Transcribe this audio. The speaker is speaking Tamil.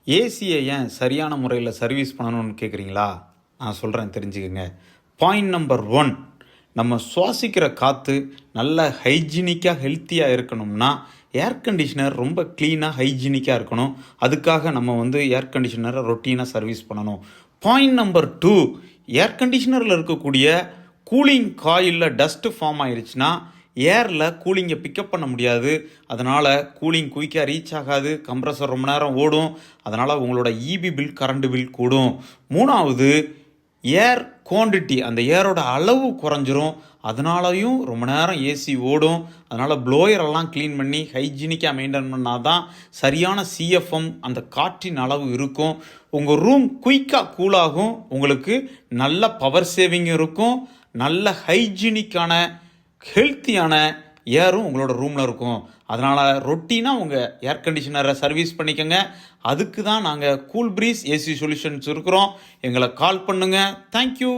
ஏசியை ஏன் சரியான முறையில் சர்வீஸ் பண்ணணும்னு கேட்குறீங்களா? நான் சொல்கிறேன், தெரிஞ்சுக்கங்க. பாயிண்ட் நம்பர் 1, நம்ம சுவாசிக்கிற காற்று நல்ல ஹைஜீனிக்காக ஹெல்த்தியாக இருக்கணும்னா ஏர் கண்டிஷனர் ரொம்ப க்ளீனாக ஹைஜீனிக்காக இருக்கணும். அதுக்காக நம்ம ஏர் கண்டிஷனரை ரொட்டீனாக சர்வீஸ் பண்ணணும். பாயிண்ட் நம்பர் 2, ஏர் கண்டிஷனரில் இருக்கக்கூடிய கூலிங் காயிலில் டஸ்ட்டு ஃபார்ம் ஆயிடுச்சுன்னா ஏரில் கூலிங்கை பிக்கப் பண்ண முடியாது. அதனால் கூலிங் குயிக்காக ரீச் ஆகாது, கம்ப்ரஸர் ரொம்ப நேரம் ஓடும். அதனால் உங்களோட இபி பில், கரண்ட் பில் கூடும். 3வது, ஏர் குவான்டிட்டி, அந்த ஏரோட அளவு குறைஞ்சிரும். அதனாலையும் ரொம்ப நேரம் ஏசி ஓடும். அதனால் ப்ளோயரெல்லாம் க்ளீன் பண்ணி ஹைஜீனிக்காக மெயின்டைன் பண்ணால் தான் சரியான சிஎஃப்எம், அந்த காற்றின் அளவு இருக்கும். உங்கள் ரூம் குயிக்காக கூலாகும். உங்களுக்கு நல்ல பவர் சேவிங் இருக்கும். நல்ல ஹைஜீனிக்கான ஹெல்த்தியான ஏரும் உங்களோட ரூமில் இருக்கும். அதனால் ரொட்டீனாக உங்கள் ஏர் கண்டிஷனரை சர்வீஸ் பண்ணிக்கோங்க. அதுக்கு தான் நாங்கள் கூல் ப்ரீஸ் ஏசி சொல்யூஷன்ஸ் இருக்கிறோம். எங்களை கால் பண்ணுங்கள். தேங்க்யூ.